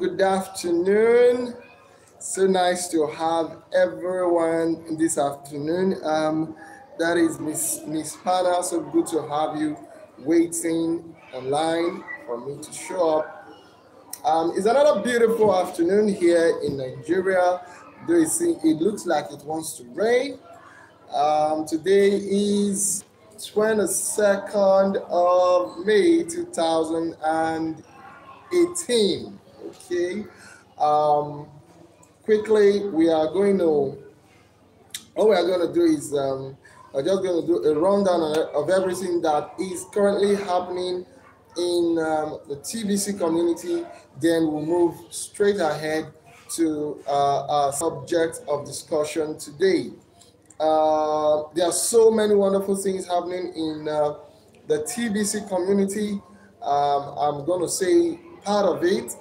Good afternoon. So nice to have everyone this afternoon. That is Miss Pana. So good to have you waiting online for me to show up. It's another beautiful afternoon here in Nigeria. Though it looks like it wants to rain. Today is 22nd of May 2018. Okay. Um, Quickly, what we are going to do is we're just going to do a rundown of everything that is currently happening in the TBC community. Then we'll move straight ahead to our subject of discussion today. There are so many wonderful things happening in the TBC community. I'm going to say part of it.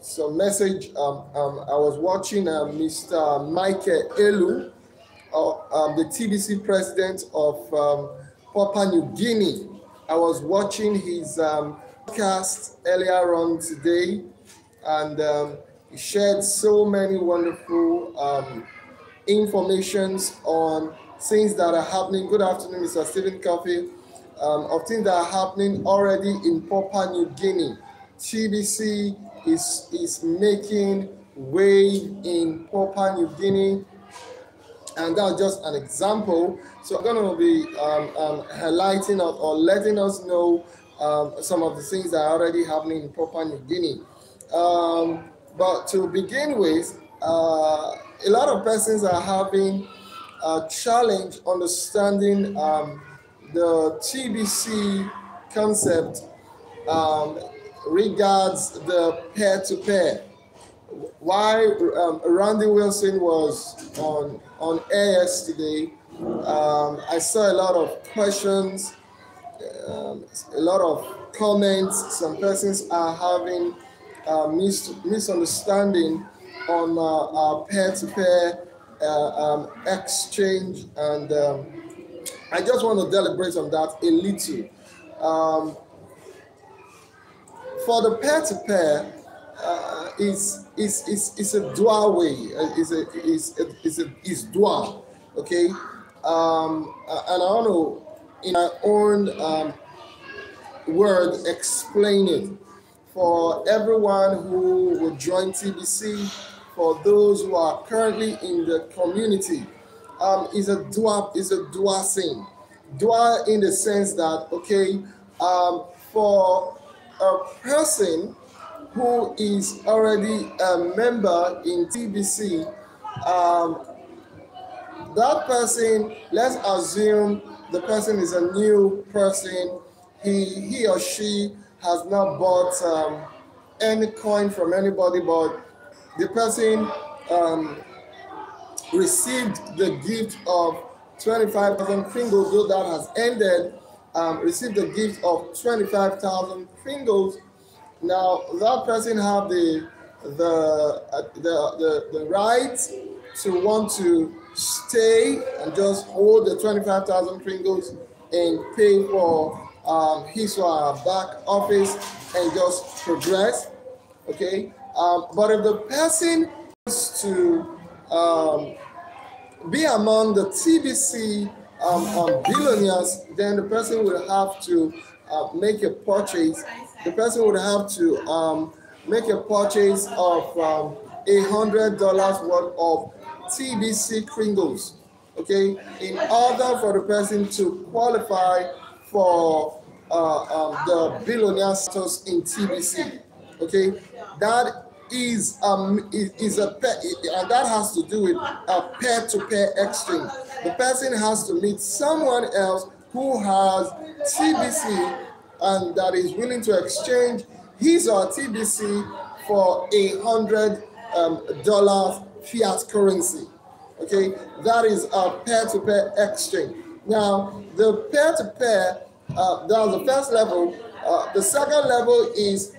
Some message. I was watching Mr. Michael Elu, the TBC president of Papua New Guinea. I was watching his podcast earlier on today, and he shared so many wonderful informations on things that are happening. Good afternoon, Mr. Stephen Coffey. Of things that are happening already in Papua New Guinea. TBC is making wave in Papua New Guinea, and that's just an example. So I'm going to be highlighting or letting us know some of the things that are already happening in Papua New Guinea. But to begin with, a lot of persons are having a challenge understanding the TBC concept regards the peer-to-peer. Why Randy Wilson was on air yesterday, I saw a lot of questions, a lot of comments. Some persons are having misunderstanding on our peer-to-peer exchange, and I just want to deliberate on that a little. For the peer-to-peer, it's a dual way. It's dual. Okay, and I want to, in my own word, explain it for everyone who will join TBC. For those who are currently in the community, is a dual thing. Dual in the sense that, okay, for a person who is already a member in TBC, that person, let's assume the person is a new person. He or she has not bought any coin from anybody, but the person received the gift of 25,000 Pringles, though that has ended. Received the gift of 25,000 Pringles. Now that person have the right to want to stay and just hold the 25,000 Pringles and pay for his or her back office and just progress. Okay, but if the person wants to be among the TBC billionaires, then the person will have to make a purchase. The person would have to make a purchase of $100 worth of TBC Pringles. Okay, in order for the person to qualify for the billionaire status in TBC. Okay, that is and that has to do with a peer-to-peer exchange. The person has to meet someone else who has TBC and that is willing to exchange his or TBC for $100 fiat currency. Okay, that is a peer-to-peer exchange. Now, the peer-to-peer, that was the first level. The second level is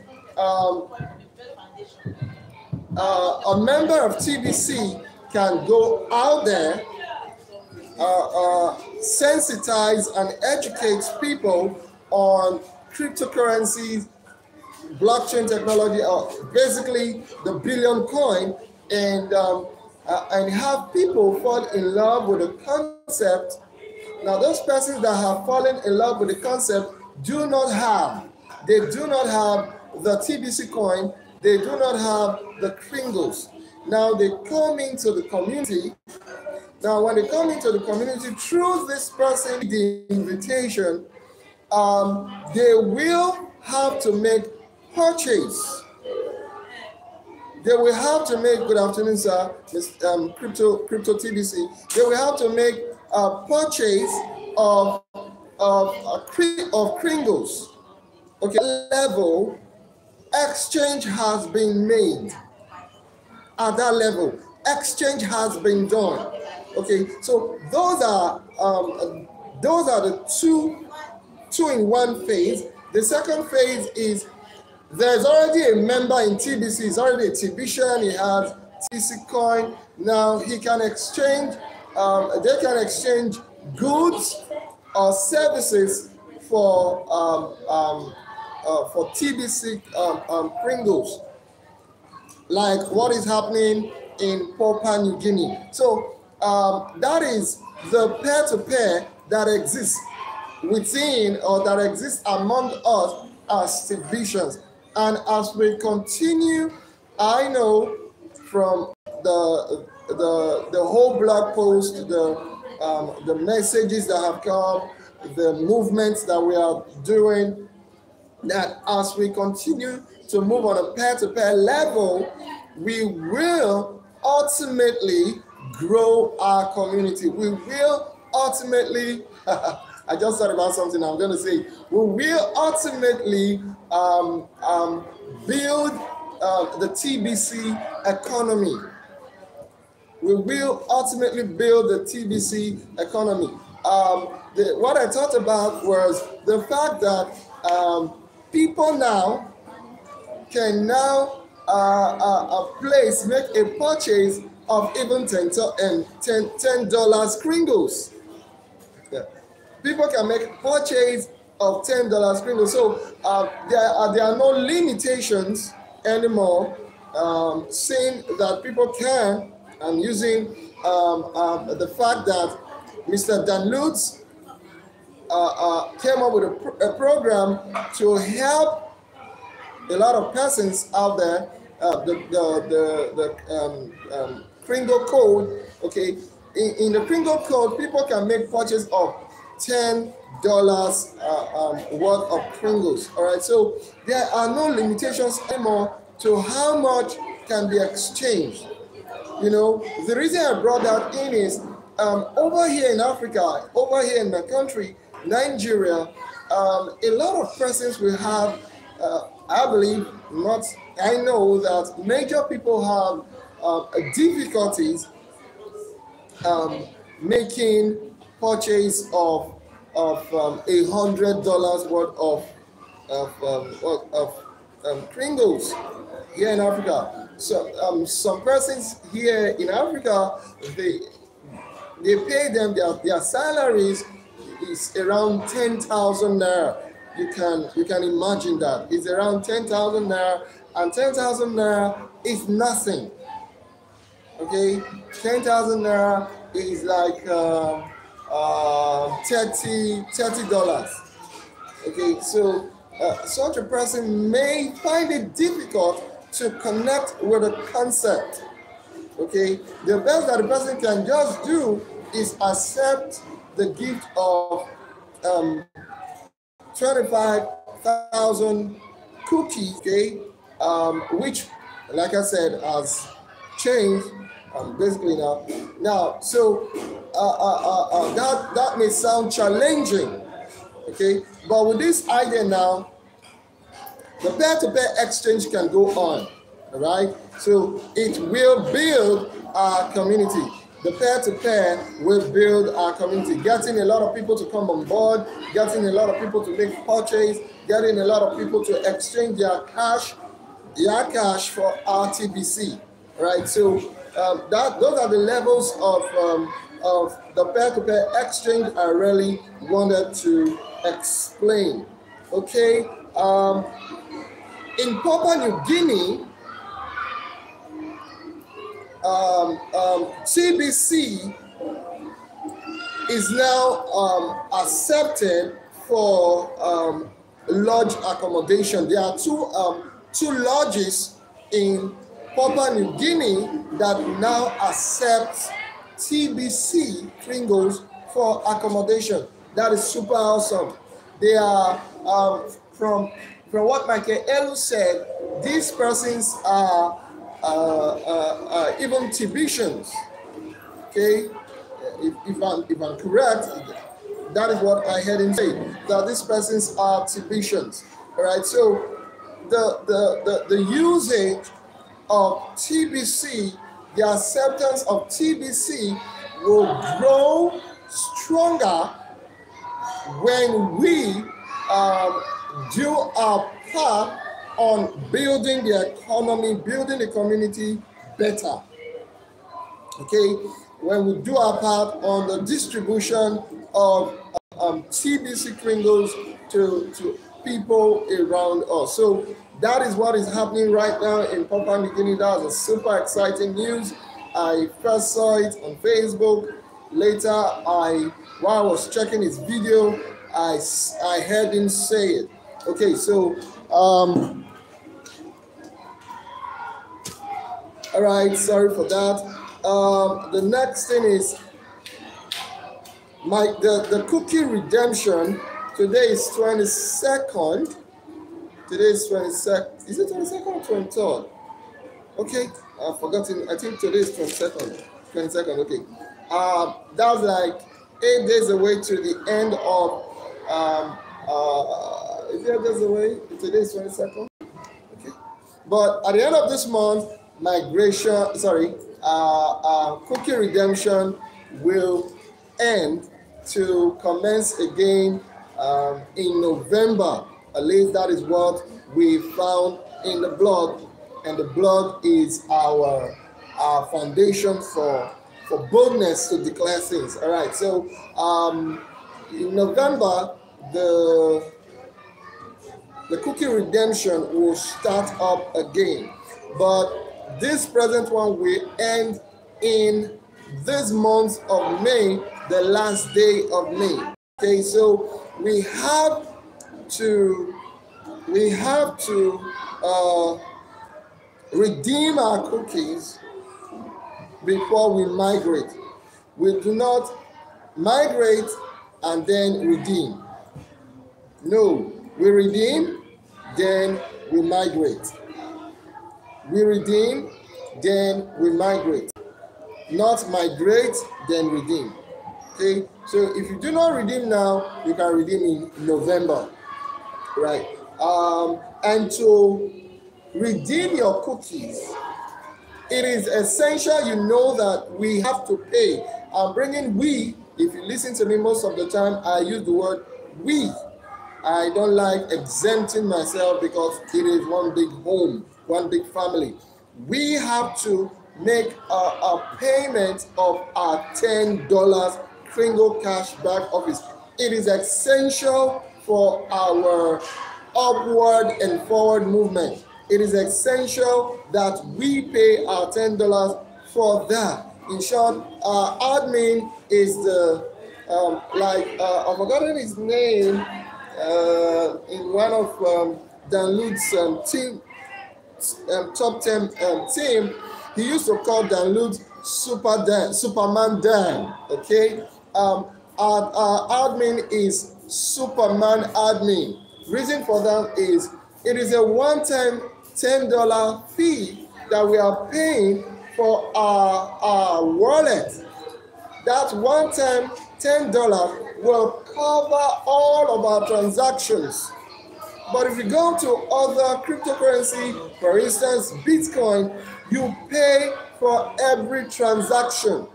a member of TBC can go out there, sensitize and educate people on cryptocurrencies, blockchain technology, or basically the billion coin, and have people fall in love with the concept. Now, those persons that have fallen in love with the concept do not have the TBC coin, they do not have the Kringles. Now they come into the community. Now, when they come into the community through this person, the invitation, they will have to make purchase. They will have to make, good afternoon, sir, Crypto TBC. They will have to make a purchase of Kringles. Okay, level exchange has been made. At that level, exchange has been done. Okay, so those are the two in one phase. The second phase is there's already a member in TBC. He's already a TBCian. He has TC coin. Now he can exchange. They can exchange goods or services for TBC Kringles, like what is happening in Papua New Guinea. So that is the peer-to-peer that exists within, or that exists among us as TBCians. And as we continue, I know from the whole blog post, the messages that have come, the movements that we are doing, that as we continue to move on a peer-to-peer level, we will ultimately grow our community. We will ultimately, I just thought about something I'm going to say. We will ultimately build the TBC economy. We will ultimately build the TBC economy. What I thought about was the fact that people now can now make a purchase of even $10 Kringles. Yeah. People can make a purchase of $10 Kringles. So there are no limitations anymore, saying that people can, and using the fact that Mr. Dan Lutz came up with a program to help a lot of persons out there. The Kringle code, okay. In the Kringle code, people can make purchase of $10 worth of Kringles. All right, so there are no limitations anymore to how much can be exchanged. You know, the reason I brought that in is over here in Africa, over here in the country, Nigeria, a lot of persons will have, I believe, I know that major people have difficulties making purchase of $100 worth of Kringles here in Africa. So some persons here in Africa, they pay them their salaries is around 10,000 naira. You can imagine that it's around 10,000 naira, and 10,000 naira is nothing. Okay, 10,000 naira is like $30. Okay, so such a person may find it difficult to connect with a concept. Okay, the best that the person can just do is accept the gift of 25,000 cookies, okay, which, like I said, has changed basically now. So that may sound challenging, okay, but with this idea now, the peer-to-peer exchange can go on, all right? So it will build our community. The peer-to-peer will build our community, getting a lot of people to come on board, getting a lot of people to make purchase, getting a lot of people to exchange their cash for RTBC, right? So those are the levels of the peer-to-peer exchange I really wanted to explain. Okay. in Papua New Guinea, TBC is now accepted for lodge accommodation. There are two lodges in Papua New Guinea that now accept TBC Kringles for accommodation. That is super awesome. They are from what Michael Elu said, these persons are even Tibetians. Okay, if I'm correct, that is what I heard him say, that these persons are Tibetians. All right, so the usage of TBC, the acceptance of TBC will grow stronger when we do our part on building the economy, building the community better. Okay, when we do our part on the distribution of TBC Kringles to people around us. So that is what is happening right now in Papua New Guinea. That was a super exciting news. I first saw it on Facebook. Later, while I was checking his video, I heard him say it. Okay, so all right, sorry for that. The next thing is the cookie redemption. Today is 22nd. Today is 22nd. Is it 22nd or 23rd? Okay, I've forgotten. I think today is 22nd. 22nd, okay. That's like 8 days away to the end of, is it 8 days away? Today is 22nd. Okay. But at the end of this month, cookie redemption will end to commence again in November. At least that is what we found in the blog, and the blog is our foundation for boldness to declare things. All right, so in November, the cookie redemption will start up again, but this present one will end in this month of May, the last day of May. Okay, so we have to redeem our cookies before we migrate. We do not migrate and then redeem. No, we redeem, then we migrate. We redeem, then we migrate. Not migrate, then redeem. Okay, so if you do not redeem now, you can redeem in November, right? And to redeem your cookies, it is essential you know that we have to pay. I'm bringing we. If you listen to me most of the time, I use the word we. I don't like exempting myself because it is one big home, one big family. We have to make a payment of our $10 Kringle Cashback Office. It is essential for our upward and forward movement. It is essential that we pay our $10 for that. In short, our admin is the, I've forgotten his name, in one of Dan Lutz's team, top 10 team, he used to call Dan Lutz Superman Dan, okay? Our admin is Superman admin. Reason for that is it is a one-time $10 fee that we are paying for our wallet. That one-time $10 will cover all of our transactions. But if you go to other cryptocurrency, for instance, Bitcoin, you pay for every transaction.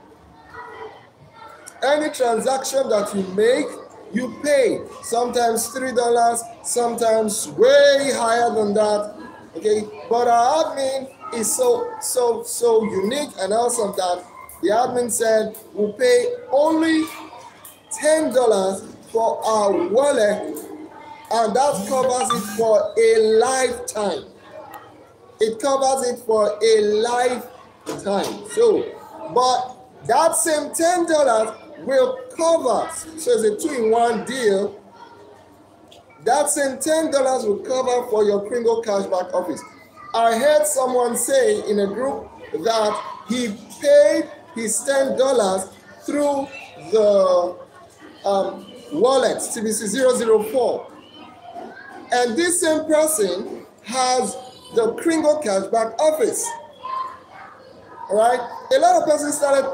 Any transaction that you make, you pay. Sometimes $3, sometimes way higher than that. Okay, but our admin is so unique and awesome that the admin said we'll pay only $10 for our wallet and that covers it for a lifetime. It covers it for a lifetime. So, but that same $10 will cover, so it's a 2-in-1 deal. That same $10 will cover for your Kringle Cashback office. I heard someone say in a group that he paid his $10 through the wallet TBC004, and this same person has the Kringle Cashback office. All right, a lot of persons started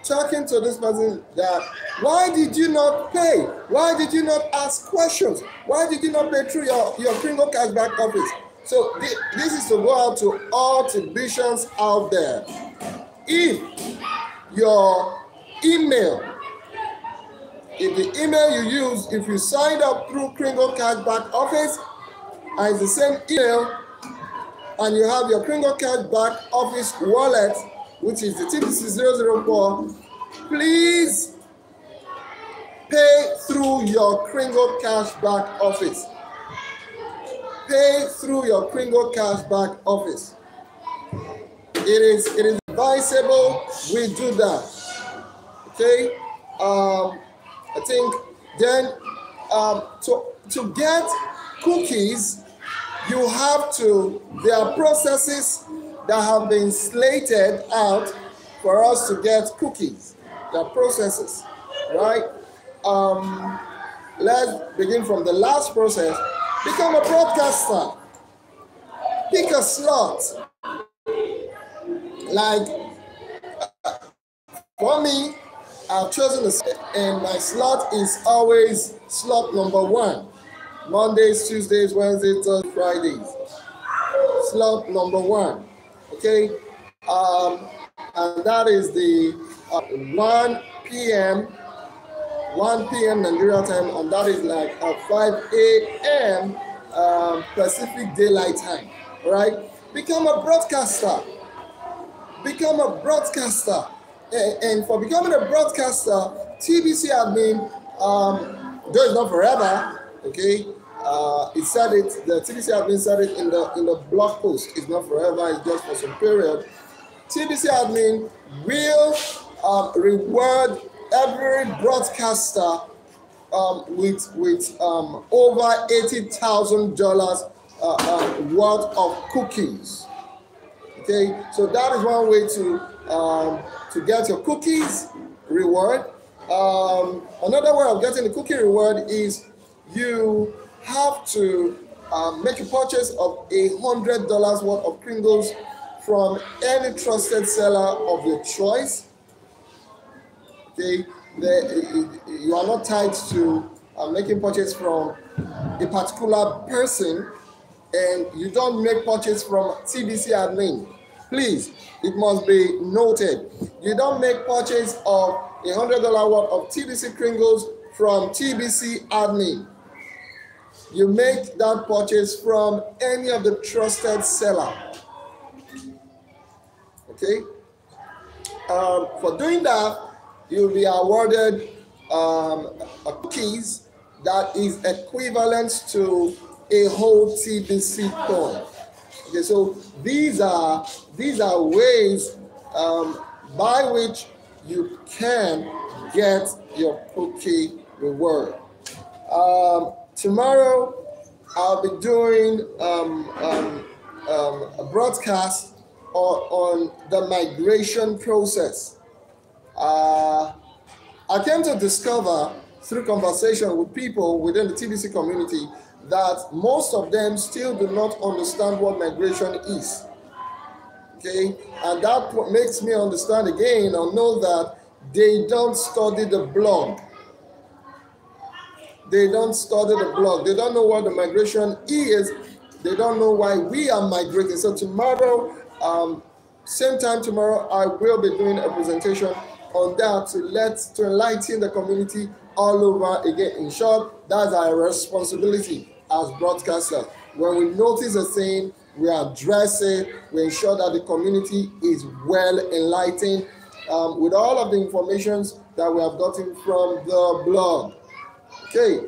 talking to this person that, why did you not pay? Why did you not ask questions? Why did you not pay through your Kringle Cashback office? So this is to go out to all TBCians out there. If your email, if the email you use, if you signed up through Kringle Cashback office, and it's the same email, and you have your Kringle Cashback office wallet, which is the TBC004, please pay through your Kringle Cashback office. Pay through your Kringle Cashback office. It is advisable we do that. Okay. I think then to get cookies, you have to, there are processes that have been slated out for us to get cookies. There are processes, right? Let's begin from the last process. Become a broadcaster. Pick a slot. Like, for me, I've chosen a slot, and my slot is always slot number 1. Mondays, Tuesdays, Wednesdays, Thursdays, Fridays. Slot number 1. Okay? And that is the 1 p.m. Nigeria time, and that is like 5 a.m. Pacific Daylight Time. All right? Become a broadcaster. Become a broadcaster. And for becoming a broadcaster, TBC admin, though it's not forever, okay? It said it, the TBC admin said it in the blog post. It's not forever, it's just for some period. TBC admin will reward every broadcaster with over $80,000 worth of cookies. Okay, so that is one way to get your cookies reward. Another way of getting the cookie reward is you have to make a purchase of $100 worth of Kringles from any trusted seller of your choice. Okay, you are not tied to making purchase from a particular person, and you don't make purchase from TBC admin. Please, it must be noted. You don't make purchase of $100 worth of TBC Kringles from TBC admin. You make that purchase from any of the trusted seller. Okay? For doing that, you'll be awarded cookies that is equivalent to a whole TBC coin. Okay, so these are ways by which you can get your cookie reward. Tomorrow I'll be doing a broadcast on the migration process. I came to discover through conversation with people within the TBC community that most of them still do not understand what migration is. Okay, and that makes me understand again or know that they don't study the blog. They don't study the blog. They don't know what the migration is. They don't know why we are migrating. So tomorrow, same time tomorrow, I will be doing a presentation on that to enlighten the community all over again. In short, that's our responsibility as broadcasters. When we notice a thing, we address it, we ensure that the community is well enlightened with all of the information that we have gotten from the blog. Okay,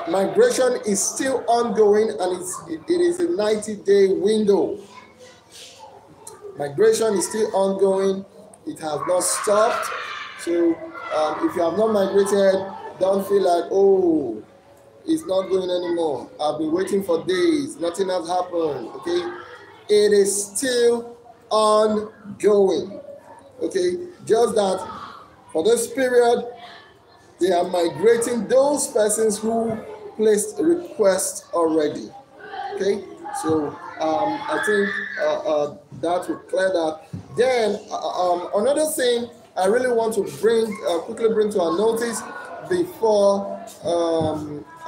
Migration is still ongoing, and it is a 90-day window. Migration is still ongoing. It has not stopped. So if you have not migrated, don't feel like, oh, it's not going anymore. I've been waiting for days. Nothing has happened. Okay. It is still ongoing. Okay. Just that for this period, they are migrating those persons who placed a request already. Okay. So I think that will clear that. Then another thing I really want to quickly bring to our notice before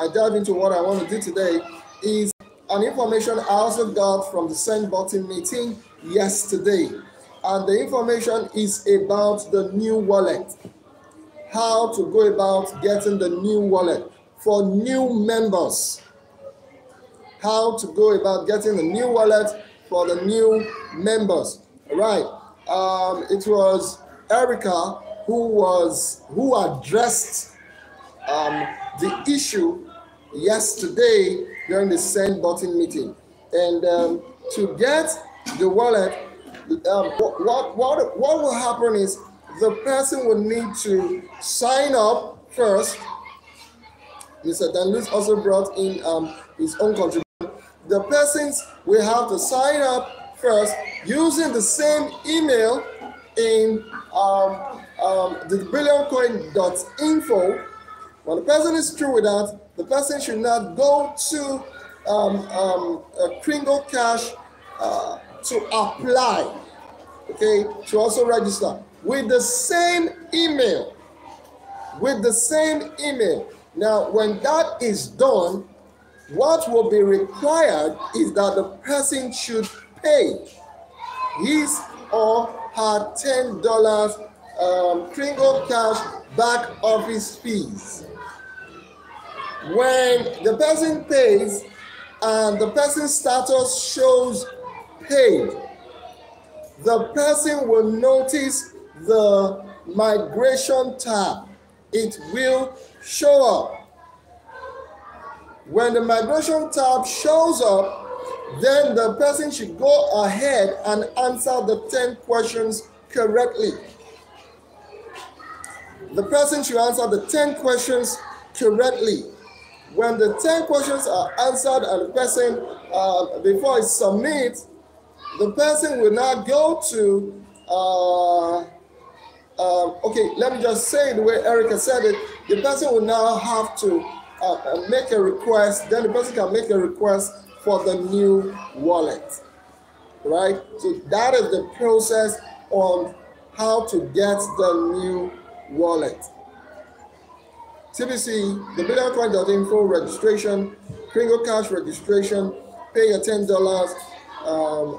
I dive into what I want to do today is an information I also got from the Send Button meeting yesterday. And the information is about the new wallet. How to go about getting the new wallet for new members. How to go about getting the new wallet for the new members. All right. It was Erica who addressed the issue yesterday during the Send Button meeting. And to get the wallet, what will happen is the person will need to sign up first. Mr. Dan Lewis also brought in his own contribution. The persons will have to sign up first using the same email in the billioncoin.info. When the person is through with that, the person should not go to Kringle Cash to apply, okay, to also register with the same email. Now, when that is done, what will be required is that the person should pay his or her $10 Kringle Cash back office fees. When the person pays and the person's status shows paid, the person will notice the migration tab. It will show up. When the migration tab shows up, then the person should go ahead and answer the 10 questions correctly. The person should answer the 10 questions correctly. When the 10 questions are answered and the person, before it submits, the person will now go to, okay, let me just say it the way Erica said it. The person will now have to make a request. Then the person can make a request for the new wallet, right? So that is the process on how to get the new wallet. TBC, the billioncoin.info registration, Kringle Cash registration, pay your $10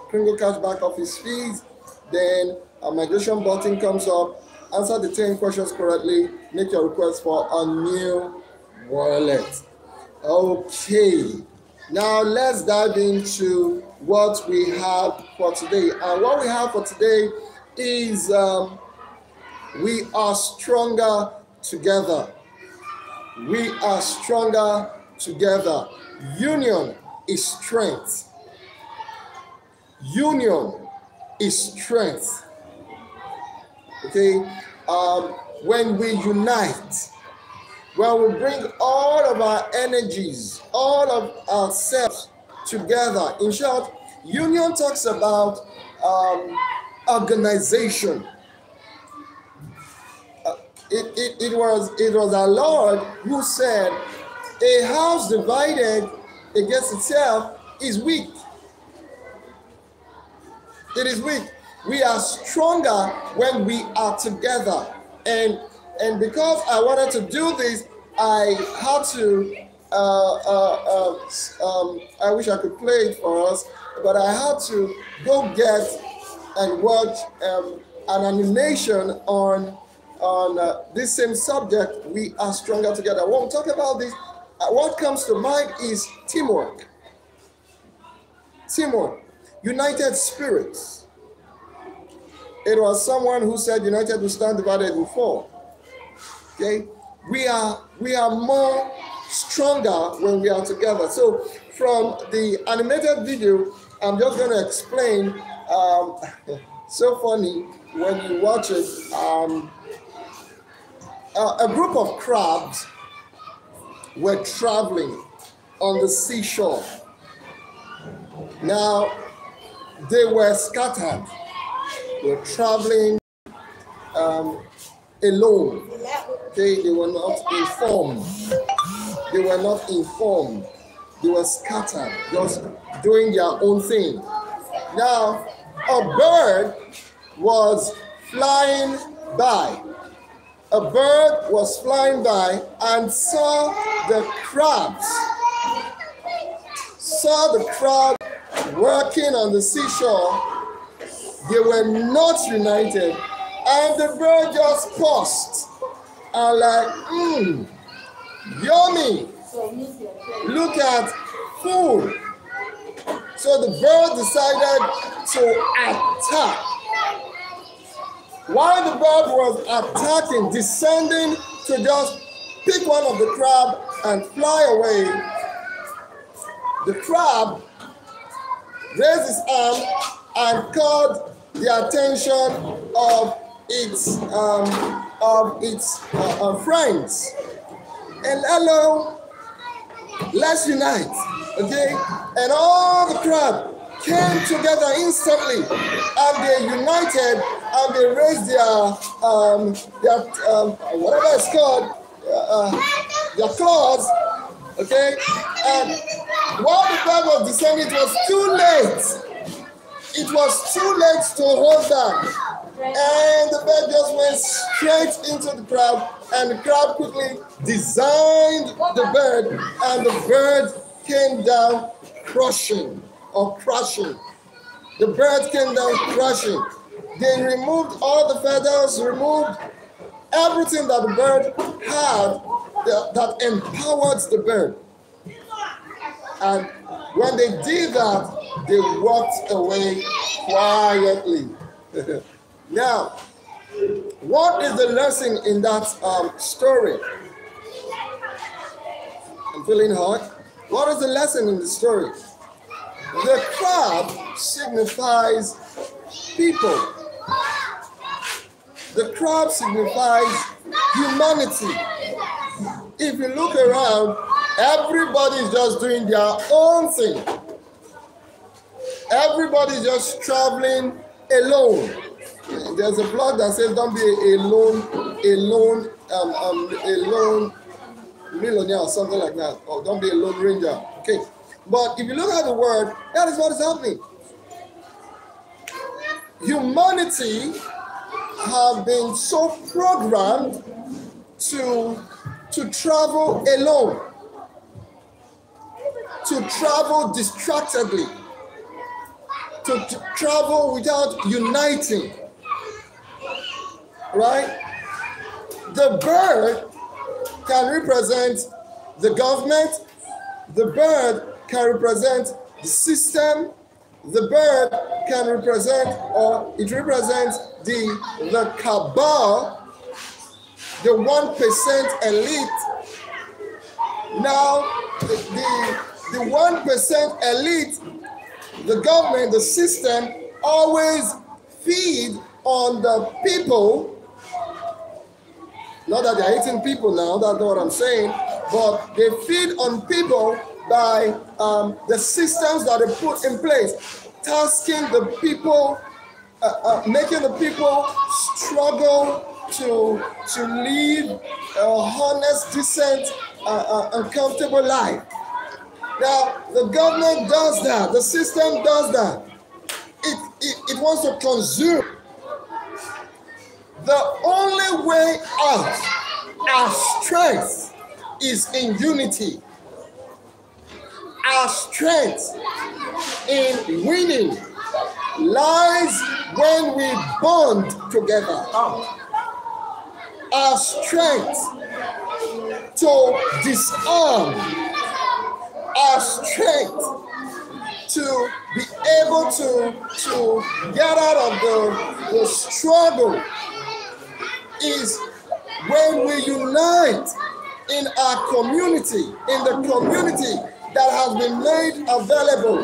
Kringle Cash back office fees, then a migration button comes up, answer the 10 questions correctly, make your request for a new wallet. Okay, now let's dive into what we have for today. And what we have for today is we are stronger together. We are stronger together. Union is strength. Union is strength. Okay, when we unite, when we bring all of our energies, all of ourselves together. In short, union talks about organization. It was our Lord who said, a house divided against itself is weak. It is weak. We are stronger when we are together. And because I wanted to do this, I had to, I wish I could play it for us, but I had to go get and watch an animation on this same subject. We are stronger together. When we talk about this, what comes to mind is teamwork. Teamwork. United spirits. It was someone who said united will stand, divided will fall. Okay? we are more stronger when we are together. So from the animated video, I'm just going to explain. So funny when you watch it. A group of crabs were traveling on the seashore. Now, they were scattered. They were traveling alone. Okay, they were not informed. They were not informed. They were scattered, just doing their own thing. Now, a bird was flying by. A bird was flying by and saw the crabs. Saw the crab working on the seashore. They were not united. And the bird just paused and like, yummy. Look at food. So the bird decided to attack. While the bird was attacking, descending to just pick one of the crab and fly away, the crab raised his arm and caught the attention of its friends. And hello, let's unite, okay? And all the crab came together instantly, and they united, and they raised their whatever it's called, their claws, okay? And while the bird was descending, it was too late. It was too late to hold back. And the bird just went straight into the crab, and the crab quickly designed the bird, and the bird came down crashing. The bird came down crashing. They removed all the feathers, removed everything that the bird had that empowered the bird. And when they did that, they walked away quietly. Now, what is the lesson in that story? I'm feeling hot. What is the lesson in the story? The crab signifies people. The crab signifies humanity. If you look around, everybody is just doing their own thing. Everybody's just traveling alone. There's a blog that says, "Don't be a lone millionaire," or something like that, or "Don't be a lone ranger." Okay, but if you look at the word, that is what is happening. Humanity have been so programmed to travel alone, to travel distractedly, to travel without uniting. Right? The bird can represent the government. The bird can represent the system. The bird can represent, or it represents the cabal, the 1% elite. Now, the 1% elite, the government, the system, always feed on the people. Not that they're eating people now, that's not what I'm saying, but they feed on people by the systems that they put in place, tasking the people, making the people struggle to live a honest, decent, and comfortable life. Now, the government does that, the system does that. It wants to consume. The only way out, our strength is in unity. Our strength in winning lies when we bond together. Our strength to disarm, our strength to be able to get out of the struggle is When we unite in our community, in the community that has been made available.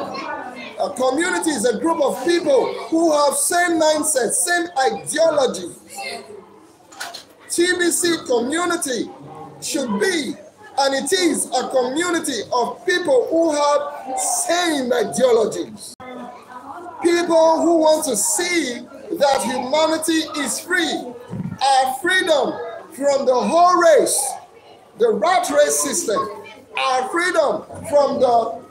A community is a group of people who have same mindset, same ideology. TBC community should be, and it is, a community of people who have same ideologies. People who want to see that humanity is free. Our freedom from the whole race, the rat race system, our freedom from the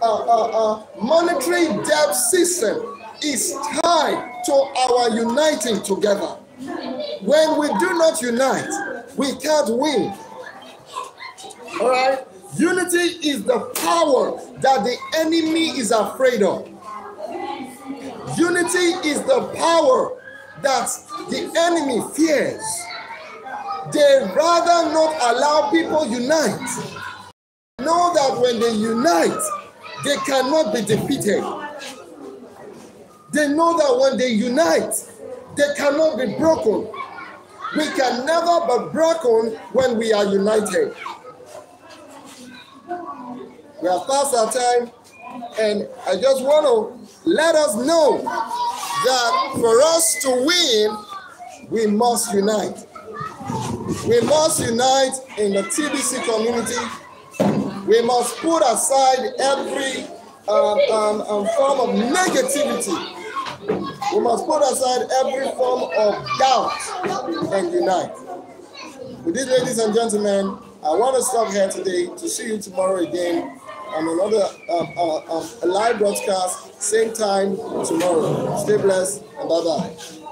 monetary debt system is tied to our uniting together. When we do not unite, we can't win. All right? Unity is the power that the enemy is afraid of. Unity is the power that the enemy fears. They rather not allow people unite. Know that when they unite, they cannot be defeated. They know that when they unite, they cannot be broken. We can never be broken when we are united. We have passed our time, and I just want to let us know that for us to win, we must unite. We must unite in the TBC community. We must put aside every form of negativity. We must put aside every form of doubt and unite. With this, ladies and gentlemen, I want to stop here today to see you tomorrow again on another live broadcast, same time tomorrow. Stay blessed and bye-bye.